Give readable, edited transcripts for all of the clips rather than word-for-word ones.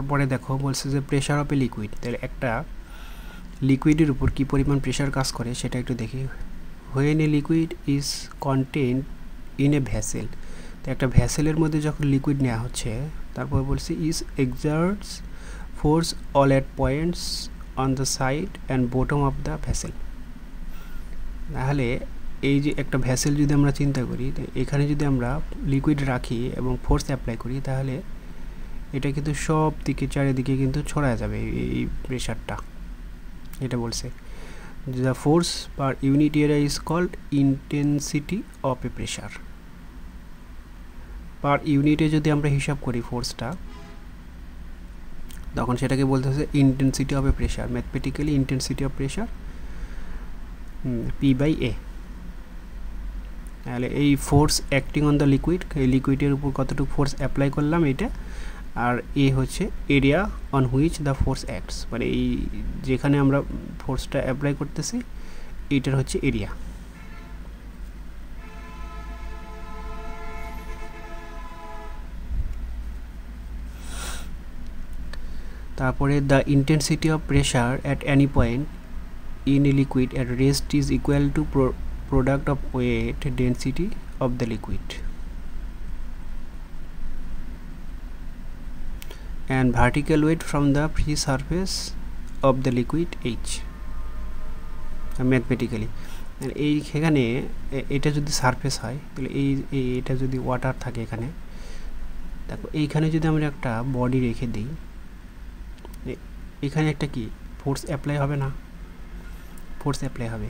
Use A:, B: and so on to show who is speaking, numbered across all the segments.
A: তারপরে দেখো বলছে যে প্রেশার অফ এ লিকুইড, তাহলে একটা লিকুইডের উপর কী পরিমাণ প্রেশার কাজ করে সেটা একটু দেখি। When a liquid is contained in a vessel, তো একটা ভ্যাসেলের মধ্যে যখন লিকুইড নেওয়া হচ্ছে, তারপর বলছি is exerts force all at points on the side and bottom of the vessel. তাহলে এই যে একটা ভ্যাসেল যদি আমরা চিন্তা করি, এখানে যদি আমরা লিকুইড রাখি এবং ফোর্স অ্যাপ্লাই করি, তাহলে এটা কিন্তু সব দিকে চারিদিকে কিন্তু ছড়ায় যাবে এই প্রেশারটা। এটা বলছে the force per unit area is called intensity of a pressure. Per ইউনিটে যদি আমরা হিসাব করি ফোর্সটা, তখন সেটাকে বলতে হচ্ছে intensity of a pressure, mathematically intensity of pressure P/A। তাহলে এই force acting on the liquid, এই লিকুইডের উপর কতটুকু ফোর্স অ্যাপ্লাই করলাম এটা, আর এ হচ্ছে area on which the force acts, মানে এই যেখানে আমরা ফোর্সটা অ্যাপ্লাই করতেছি এইটার হচ্ছে এরিয়া। তারপরে the intensity of pressure at any point in a liquid at rest is equal to product of weight density of the liquid and vertical weight from the free surface of the liquid H mathematically। এইখানে এটা যদি surface হয়, তাহলে এটা যদি water থাকে এখানে, দেখো এইখানে যদি আমরা একটা বডি রেখে দিই, এখানে একটা কি ফোর্স অ্যাপ্লাই হবে না, ফোর্স অ্যাপ্লাই হবে।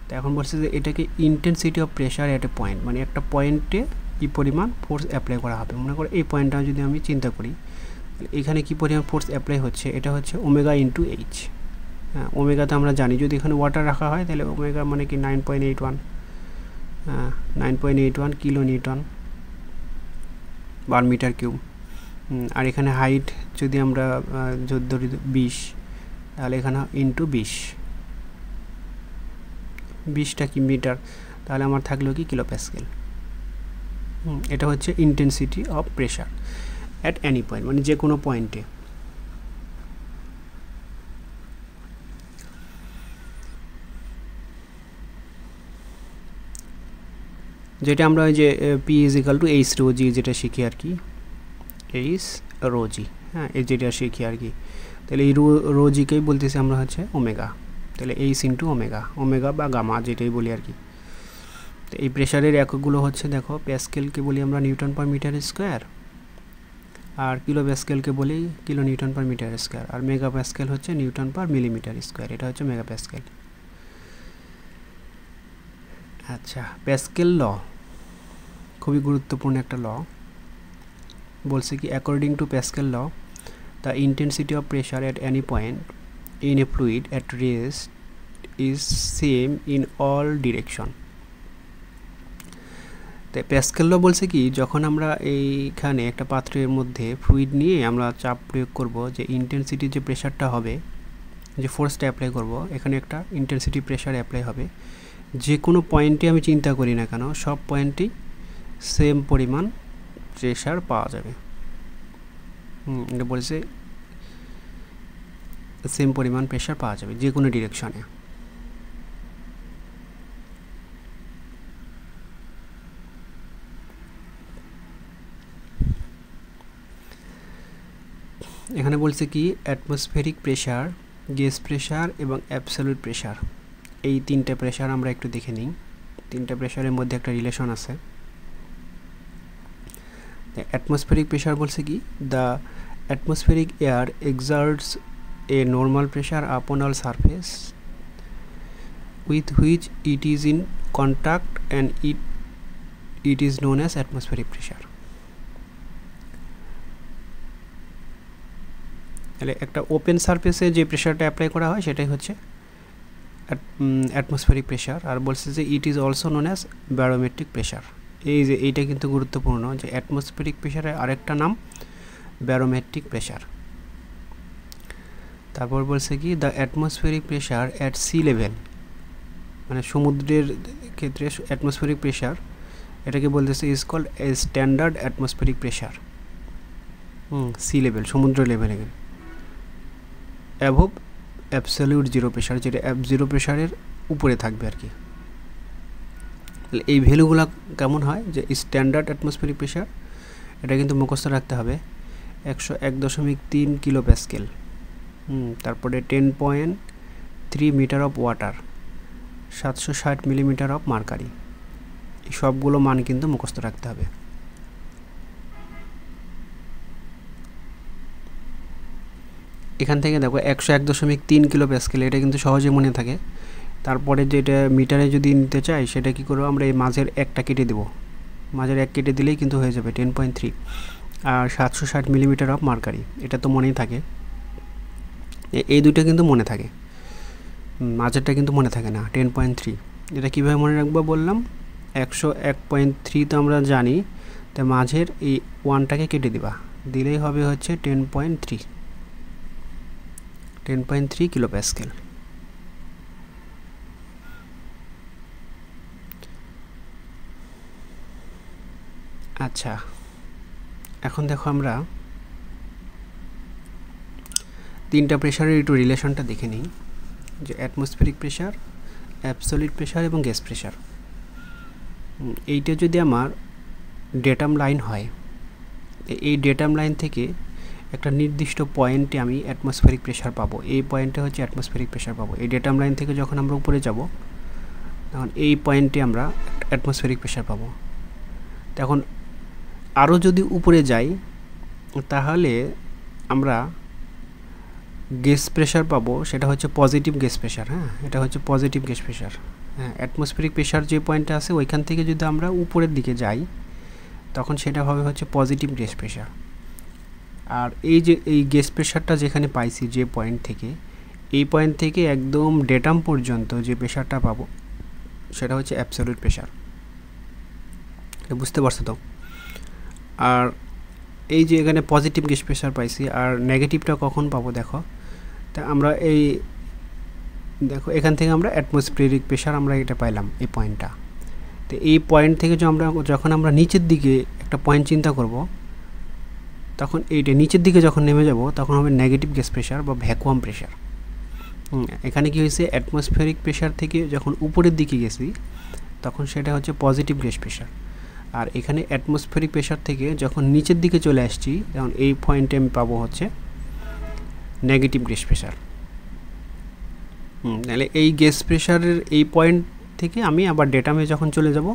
A: তো এখন বলছে যে এটাকে intensity of pressure at a point, মানে একটা পয়েন্টে কী পরিমাণ ফোর্স অ্যাপ্লাই করা হবে। মনে করো এই পয়েন্টটা যদি আমি চিন্তা করি, এখানে কী পরিমাণ ফোর্স অ্যাপ্লাই হচ্ছে, এটা হচ্ছে ওমেগা ইন্টু এইচ। হ্যাঁ, ওমেগা তো আমরা জানি, যদি এখানে ওয়াটার রাখা হয় তাহলে ওমেগা মানে কি 9.81 kilo newton per metre cube. আর এখানে হাইট যদি আমরা ধরি 20, তাহলে এখানে ইন্টু 20টা কি মিটার, তাহলে আমার থাকলো কি কিলো প্যাসকেল। এটা হচ্ছে intensity of pressure at any point, মানে যে কোনো পয়েন্টে। যেটা আমরা ওই যে P = H rho g যেটা শিখি আর কি, H rho g, হ্যাঁ এই যেটা শিখি আর কি। তাহলে এই রো জিকেই বলতেছি আমরা হচ্ছে ওমেগা, তাহলে H ইন্টু ওমেগা বা গামা যেটাই বলি আর কি। তো এই প্রেশারের এককগুলো হচ্ছে দেখো, প্যাসকেলকে বলি আমরা নিউটন পার মিটার স্কোয়ার, আর কিলো প্যাসকেলকে বলি kilo newton per metre square, আর মেগা প্যাসকেল হচ্ছে নিউটন পার মিলিমিটার স্কোয়ার, এটা হচ্ছে মেগা প্যাসকেল। আচ্ছা, প্যাসকেল ল খুবই গুরুত্বপূর্ণ একটা ল। বলছে কি according to Pascal law the intensity of pressure at any point in a fluid at rest is same in all direction। তো প্যাসকেল ল বলছে কি, যখন আমরা এইখানে একটা পাত্রের মধ্যে ফ্লুইড নিয়ে আমরা চাপ প্রয়োগ করব, যে ইন্টেন্সিটি যে প্রেশারটা হবে, যে ফোর্সটা অ্যাপ্লাই করব, এখানে একটা ইন্টেন্সিটি প্রেশার অ্যাপ্লাই হবে। যে কোনো পয়েন্টে আমি চিন্তা করি না কেন, সব পয়েন্টেই সেম পরিমাণ প্রেশার পাওয়া যাবে। এটা বলছে সেম পরিমাণ প্রেশার পাওয়া যাবে যে কোনো ডিরেকশনে। এখানে বলছে কি অ্যাটমসফেরিক প্রেশার, গ্যাস প্রেশার এবং অ্যাবসলিউট প্রেশার, এই তিনটে প্রেশার আমরা একটু দেখে নিই। তিনটে প্রেশারের মধ্যে একটা রিলেশন আছে। অ্যাটমসফেরিক প্রেশার বলছে কি the atmospheric air exerts a normal pressure upon all surface with which it is in contact and it is known as atmospheric pressure। তাহলে একটা ওপেন সারফেসে যে প্রেশারটা অ্যাপ্লাই করা হয় সেটাই হচ্ছে অ্যাটমসফেরিক প্রেশার। আর বলছে যে it is also known as barometric pressure. এই যে এইটা কিন্তু গুরুত্বপূর্ণ, যে অ্যাটমসফেরিক প্রেশারের আরেকটা নাম ব্যারোমেট্রিক প্রেশার। তারপর বলছে কি the atmospheric pressure at sea level, মানে সমুদ্রের ক্ষেত্রে অ্যাটমসফেরিক প্রেশার, এটাকে বলতেছে is called a standard atmospheric pressure. Sea level, সমুদ্র লেভেলে অ্যাভব অ্যাবসলিউট জিরো প্রেশার, যেটা জিরো প্রেশারের উপরে থাকবে আর কি। এই ভ্যালুগুলো কেমন হয়, যে স্ট্যান্ডার্ড অ্যাটমসফিয়ারিক প্রেশার, এটা কিন্তু মুখস্থ রাখতে হবে 101.3 কিলো প্যাসকেল। তারপরে 10.3 metre of water, 760 millimetre of mercury. এই সবগুলো মান কিন্তু মুখস্থ রাখতে হবে। এখান থেকে দেখো 101.3 কিলো প্যাসকেল, এটা কিন্তু সহজে মনে থাকে। তারপরে যেটা মিটারে যদি নিতে চাই সেটা কি করবো, আমরা এই মাঝের একটা কেটে দেবো, মাঝের এক কেটে দিলেই কিন্তু হয়ে যাবে 10.3। আর 760 মিলিমিটার অফ মার্কারি, এটা তো মনেই থাকে। এই দুটো কিন্তু মনে থাকে, মাঝেরটা কিন্তু মনে থাকে না, 10.3। এটা কীভাবে মনে রাখবো বললাম, 101.3 তো আমরা জানি, তাই মাঝের এই ওয়ানটাকে কেটে দিবা, দিলেই হবে হচ্ছে 10.3 কিলো প্যাসকেল। আচ্ছা, এখন দেখো আমরা তিনটা প্রেশারের একটু রিলেশনটা দেখে নিই, যে অ্যাটমসফেরিক প্রেশার, অ্যাবসলিউট প্রেশার এবং গ্যাস প্রেশার। এইটা যদি আমার ডেটাম লাইন হয়, এই ডেটাম লাইন থেকে একটা নির্দিষ্ট পয়েন্টে আমি অ্যাটমসফেরিক প্রেশার পাবো, এই পয়েন্টে হচ্ছে অ্যাটমসফেরিক প্রেশার পাবো। এই ডেটাম লাইন থেকে যখন আমরা উপরে যাব, তখন এই পয়েন্টে আমরা অ্যাটমসফেরিক প্রেশার পাবো। তখন আরও যদি উপরে যাই, তাহলে আমরা গ্যাস প্রেশার পাবো, সেটা হচ্ছে পজিটিভ গ্যাস প্রেশার। হ্যাঁ, এটা হচ্ছে পজিটিভ গ্যাস প্রেশার। হ্যাঁ, অ্যাটমসফেরিক প্রেশার যে পয়েন্টে আছে ওইখান থেকে যদি আমরা উপরের দিকে যাই, তখন সেটা হবে হচ্ছে পজিটিভ গ্যাস প্রেশার। আর এই যে এই গ্যাস প্রেশারটা যেখানে পাইছি যে পয়েন্ট থেকে, এই পয়েন্ট থেকে একদম ডেটাম পর্যন্ত যে প্রেশারটা পাবো, সেটা হচ্ছে অ্যাবসলিউট প্রেশার। এটা বুঝতে পারছো তো? আর এই যে এখানে পজিটিভ গ্যাস প্রেশার পাইছি, আর নেগেটিভটা কখন পাবো দেখো, তা আমরা এই দেখো এখান থেকে আমরা অ্যাটমসফেরিক প্রেশার আমরা এটা পাইলাম, এই পয়েন্টটা। তো এই পয়েন্ট থেকে যখন আমরা নিচের দিকে একটা পয়েন্ট চিন্তা করব, তখন এইটা নিচের দিকে যখন নেমে যাব, তখন হবে নেগেটিভ গ্যাস প্রেশার বা ভ্যাকুয়াম প্রেশার। এখানে কি হয়েছে, অ্যাটমসফেরিক প্রেশার থেকে যখন উপরের দিকে গেছি, তখন সেটা হচ্ছে পজিটিভ গ্যাস প্রেশার। আর এখানে অ্যাটমসফেরিক প্রেশার থেকে যখন নিচের দিকে চলে আসছি, তখন এই পয়েন্টে আমি পাবো হচ্ছে নেগেটিভ গ্যাস প্রেশার। তাহলে এই গ্যাস প্রেশারের এই পয়েন্ট থেকে আমি আবার ডেটামে যখন চলে যাব,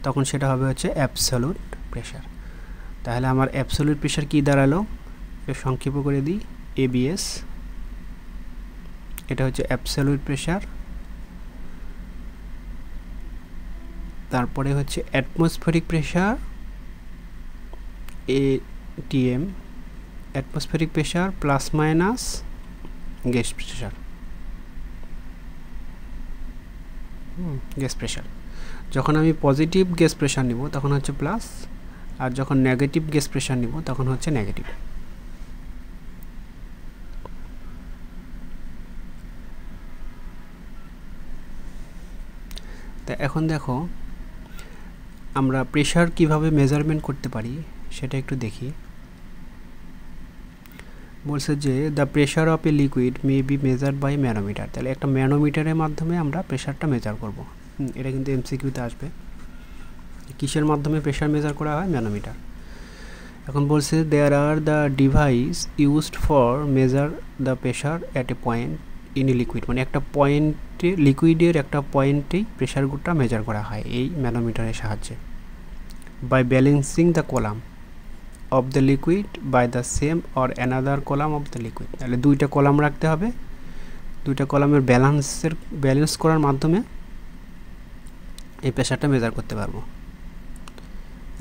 A: তখন সেটা হবে হচ্ছে অ্যাবসলিউট প্রেশার। তাহলে আমার অ্যাবসলিউট প্রেশার কী দাঁড়ালো, এটা সংক্ষেপ করে দিই, ABS। এটা হচ্ছে অ্যাবসলিউট প্রেশার। তারপরে হচ্ছে atmospheric pressure, ATM, atmospheric pressure plus minus gas pressure. Gas pressure যখন আমি পজিটিভ গ্যাস প্রেশার নিব তখন হচ্ছে প্লাস, আর যখন নেগেটিভ গ্যাস প্রেশার নিব তখন হচ্ছে নেগেটিভ। তা এখন দেখো আমরা প্রেশার কিভাবে মেজারমেন্ট করতে পারি সেটা একটু দেখি। বলছে যে the pressure of a liquid may be measured by manometer. তাহলে একটা ম্যানোমিটারের মাধ্যমে আমরা প্রেশারটা মেজার করব। এটা কিন্তু MCQতে আসবে, কিসের মাধ্যমে প্রেশার মেজার করা হয়, ম্যানোমিটার। এখন বলছে there are the device used for measure the pressure at a point in a liquid, মানে একটা পয়েন্টে লিকুইডের একটা পয়েন্টেই প্রেশারটা মেজার করা হয় এই ম্যানোমিটারের সাহায্যে। By balancing the column of the liquid by the same or another column of the liquid. তাহলে দুইটা কলাম রাখতে হবে, দুইটা কলামের ব্যালেন্স করার মাধ্যমে এই প্রেশারটা মেজার করতে পারবো।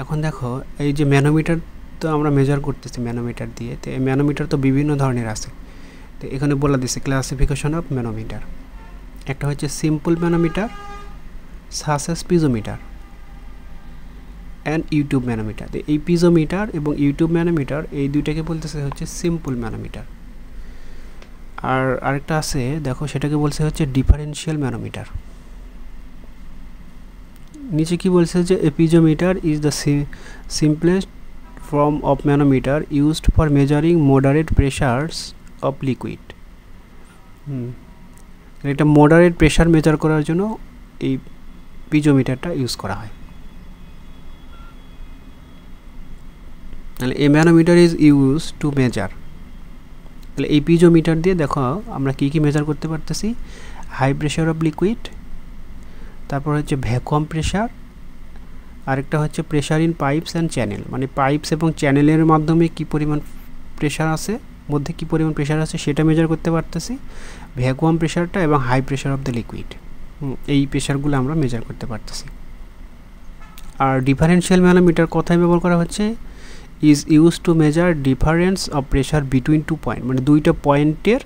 A: এখন দেখো এই যে ম্যানোমিটার তো আমরা মেজার করতেছি ম্যানোমিটার দিয়ে, তো এই ম্যানোমিটার তো বিভিন্ন ধরনের আছে। তো এখানে বলা দিচ্ছে ক্লাসিফিকেশন অফ ম্যানোমিটার। একটা হচ্ছে simple manometer, such as piezometer and U tube manometer. এই পিজোমিটার এবং ইউটিউব ম্যানোমিটার এই দুইটাকে বলতেছে হচ্ছে সিম্পল ম্যানোমিটার। আর আরেকটা আছে দেখো, সেটাকে বলছে হচ্ছে ডিফারেন্সিয়াল ম্যানোমিটার। নিচে কি বলছে যে a piezometer is the simplest form of manometer used for measuring moderate pressures of liquid. এটা মডারেট প্রেশার মেজার করার জন্য এই পিজোমিটারটা ইউজ করা হয়। তাহলে a manometer is use to measure, তাহলে এই পিজোমিটার দিয়ে দেখো আমরা কি কি মেজার করতে পারতেছি, হাই প্রেশার অফ লিকুইড, তারপর হচ্ছে ভ্যাকুয়াম প্রেশার, আরেকটা হচ্ছে pressure in pipes and channel, মানে পাইপস এবং চ্যানেলের মাধ্যমে কি পরিমাণ প্রেশার আছে, মধ্যে কি পরিমাণ প্রেশার আছে সেটা মেজার করতে পারতেছি, ভ্যাকুয়াম প্রেশারটা এবং high pressure of the liquid, এই প্রেশারগুলো আমরা মেজার করতে পারতেছি। আর ডিফারেন্সিয়াল ম্যানোমিটার কোথায় ব্যবহার করা হচ্ছে, is use to measure difference of pressure between two point, মানে দুইটা পয়েন্টের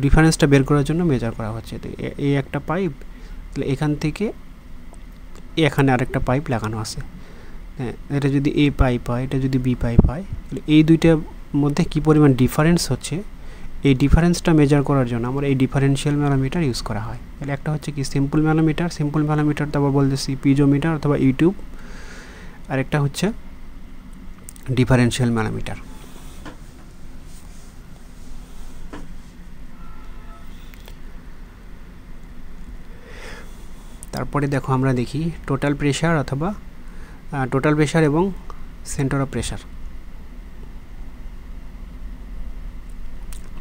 A: ডিফারেন্সটা বের করার জন্য মেজার করা হচ্ছে। তো এই একটা পাইপ, তাহলে এখান থেকে এখানে আরেকটা পাইপ লাগানো আছে, হ্যাঁ, এটা যদি এ পাইপ হয়, এটা যদি বি পাইপ হয়, তাহলে এই দুইটার মধ্যে কি পরিমাণ ডিফারেন্স হচ্ছে, এই ডিফারেন্সটা মেজার করার জন্য আমার এই ডিফারেন্সিয়াল ম্যানোমিটার ইউজ করা হয়। তাহলে একটা হচ্ছে কি সিম্পল ম্যানোমিটার তারপর বলতেছি পিজোমিটার অথবা ইউটিউব, আর একটা হচ্ছে ডিফারেন্সিয়াল ম্যানোমিটার। তারপরে দেখো আমরা দেখি টোটাল প্রেশার অথবা টোটাল প্রেশার এবং সেন্টার অফ প্রেশার।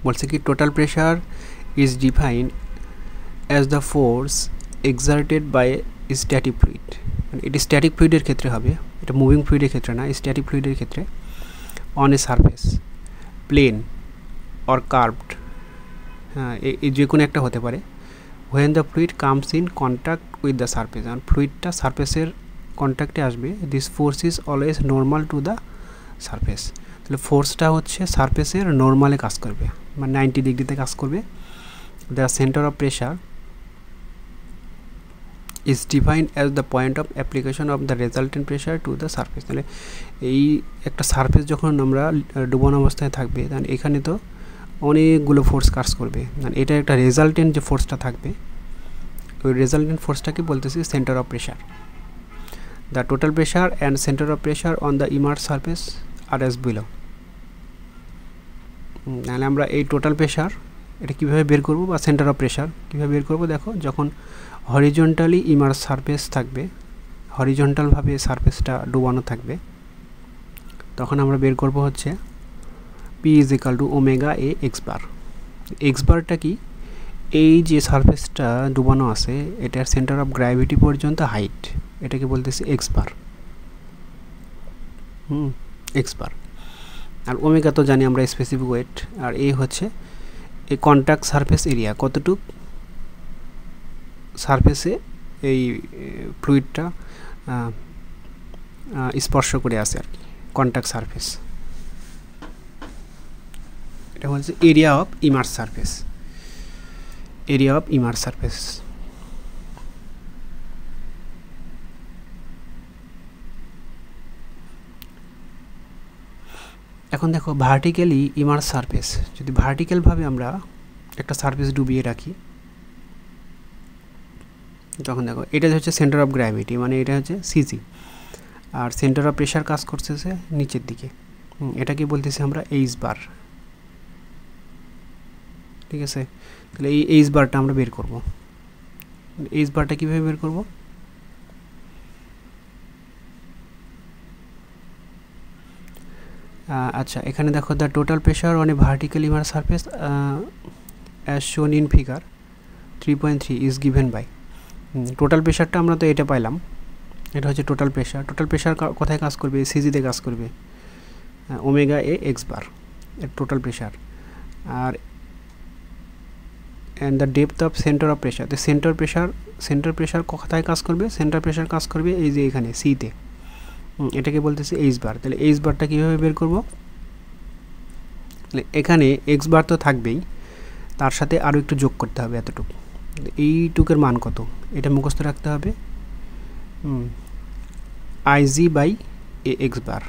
A: বলছে কি total pressure is defined as the force exerted by static fluid, মানে এটি স্ট্যাটিক ফ্লুইডের ক্ষেত্রে হবে, এটা মুভিং ফ্লুইডের ক্ষেত্রে না, স্ট্যাটিক ফ্লুইডের ক্ষেত্রে, on a surface plane or curved, হ্যাঁ এই যে কোনো একটা হতে পারে, when the fluid comes in contact with the surface, and ফ্লুইডটা সারফেসের কন্ট্যাক্টে আসবে, this force is always normal to the surface, তাহলে ফোর্সটা হচ্ছে সারফেসের নর্মালে কাজ করবে, মানে 90 ডিগ্রিতে কাজ করবে। The centre of pressure is defined as the point of application of the resultant pressure to the surface, তাহলে এই একটা সারফেস যখন আমরা ডুবানো অবস্থায় থাকবে, তাহলে এখানে তো অনেকগুলো ফোর্স কাজ করবে, এটা একটা রেজাল্টেন্ট যে ফোর্সটা থাকবে, ওই রেজাল্টেন্ট ফোর্সটাকে বলতেছি centre of pressure. The total pressure and centre of pressure on the immerse surface are as below. তাহলে আমরা এই টোটাল প্রেশার এটা কীভাবে বের করব, বা সেন্টার অফ প্রেশার কীভাবে বের করব, দেখো যখন হরিজন্টালি ইমার্স সারফেস থাকবে, হরিজন্টালভাবে সারফেসটা ডুবানো থাকবে, তখন আমরা বের করব হচ্ছে P is equal to omega A x bar. X বারটা কি, এই যে সারফেসটা ডুবানো আছে এটার সেন্টার অফ গ্র্যাভিটি পর্যন্ত হাইট, এটাকে বলতেছি এক্স বার, এক্স বার। আর ওমেগা তো জানি আমরা স্পেসিফিক ওয়েট, আর এ হচ্ছে এই কন্ট্যাক্ট সারফেস এরিয়া, কতটুক সারফেসে এই ফ্লুইডটা স্পর্শ করে আছে আর কি, কন্ট্যাক্ট সারফেস, এটা হচ্ছে area of immerse surface, area of immerse surface. এখন দেখো ভার্টিক্যালি ইমার্স সারফেস, যদি ভার্টিক্যালভাবে আমরা একটা সারফেস ডুবিয়ে রাখি, তখন দেখো এটা হচ্ছে সেন্টার অফ গ্র্যাভিটি, মানে এটা হচ্ছে সিজি, আর সেন্টার অফ প্রেশার কাজ করতেছে নিচের দিকে, এটাকে বলতেছি আমরা এইচ বার, ঠিক আছে। তাহলে এই এইচ বারটা আমরা বের করব, এইচ বারটা কীভাবে বের করব, আচ্ছা এখানে দেখো the total pressure on a vertical immerse surface as shown in figure 3.3 is given by, total প্রেশারটা আমরা তো এটা পাইলাম, এটা হচ্ছে টোটাল প্রেশার। টোটাল প্রেশার কোথায় কাজ করবে, সিজিতে কাজ করবে, ওমেগা এ এক্স বার এর টোটাল প্রেশার। আর and the depth of centre of pressure, তো সেন্টার প্রেশার কোথায় কাজ করবে, সেন্টার প্রেশার কাজ করবে এই যে এখানে সিতে, এটাকে বলতেছি এইচ বার। তাহলে এইচ বারটা কীভাবে বের করব, তাহলে এখানে এক্স বার তো থাকবেই, তার সাথে আরও একটু যোগ করতে হবে এতটুকু, এইটুকের মান কত এটা মুখস্থ রাখতে হবে, IG by a x bar.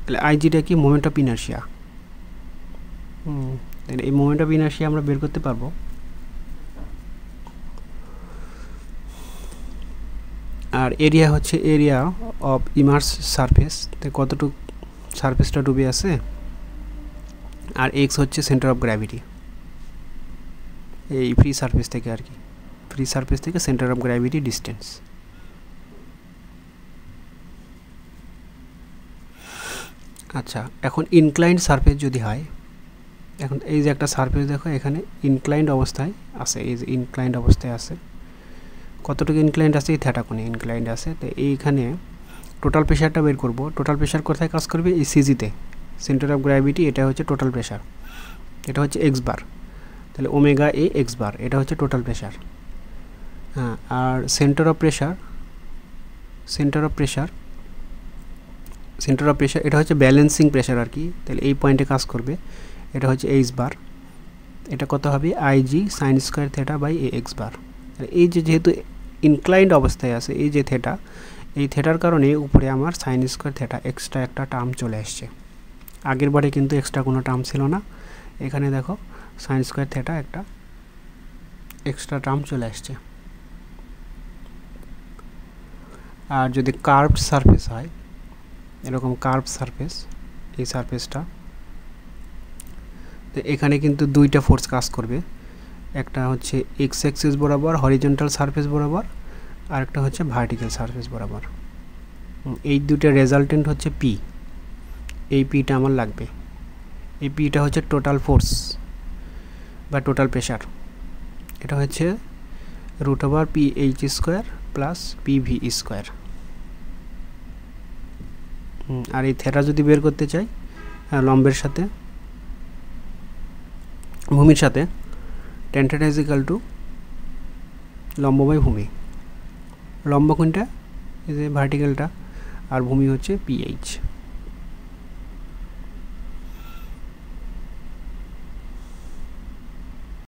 A: তাহলে আইজিটা কি, মোমেন্ট অফ ইনার্শিয়া, তাহলে এই মোমেন্ট অফ ইনার্শিয়া আমরা বের করতে পারবো। আর এরিয়া হচ্ছে এরিয়া অফ ইমার্স সারফেস, তো কতটুকু সারফেসটা ডুবে আছে। আর এক্স হচ্ছে সেন্টার অফ গ্র্যাভিটি, এই ফ্রি সারফেস থেকে আর কি, ফ্রি সারফেস থেকে সেন্টার অফ গ্র্যাভিটি ডিস্টেন্স। আচ্ছা, এখন ইনক্লাইন্ড সারফেস যদি হয়, এখন এই যে একটা সারফেস দেখো এখানে ইনক্লাইন্ড অবস্থায় আছে, এই যে ইনক্লাইন্ড অবস্থায় আছে, কতটুকু ইনক্লাইন্ড আছে, এই থিটা কোণে ইনক্লাইন্ড আছে। তো এইখানে টোটাল প্রেশারটা বের করব। টোটাল প্রেশার কোথায় কাজ করবে, এই সিজিতে, সেন্টার অফ গ্র্যাভিটি, এটা হচ্ছে টোটাল প্রেশার, এটা হচ্ছে এক্স বার, তাহলে ওমেগা এ এক্স বার, এটা হচ্ছে টোটাল প্রেশার। হ্যাঁ, আর সেন্টার অফ প্রেশার এটা হচ্ছে ব্যালেন্সিং প্রেশার আর কি, তাহলে এই পয়েন্টে কাজ করবে, এটা হচ্ছে এইচ বার, এটা কত হবে IG sine square theta by a x bar. এই যে যেহেতু ইনক্লাইন্ড অবস্থায় আছে, এই যে থেটা, এই থেটার কারণে উপরে আমার সাইন স্কোয়ার থেটা এক্সট্রা একটা টার্ম চলে আসছে। আগের বারে কিন্তু এক্সট্রা কোনো টার্ম ছিল না, এখানে দেখো সাইন স্কোয়ার থেটা একটা এক্সট্রা টার্ম চলে আসছে। আর যদি কার্ভড সারফেস হয়, এরকম কার্ভ সারফেস, এই সারফেসটা, তো এখানে কিন্তু দুইটা ফোর্স কাজ করবে, একটা হচ্ছে এক্স অ্যাক্সিস বরাবর হরিজন্টাল সারফেস বরাবর, আর একটা হচ্ছে ভার্টিক্যাল সারফেস বরাবর। এই দুটো রেজাল্টেন্ট হচ্ছে পি, এই পিটা আমার লাগবে। এই পিটা হচ্ছে টোটাল ফোর্স বা টোটাল প্রেশার, এটা হচ্ছে root over P H square plus P V square. আর এই থেটা যদি বের করতে চাই লম্বের সাথে, ভূমির সাথে, tan theta is equal to লম্ব বাই ভূমি। লম্ব কোনটা, এই যে ভার্টিক্যালটা, আর ভূমি হচ্ছে পিএইচ।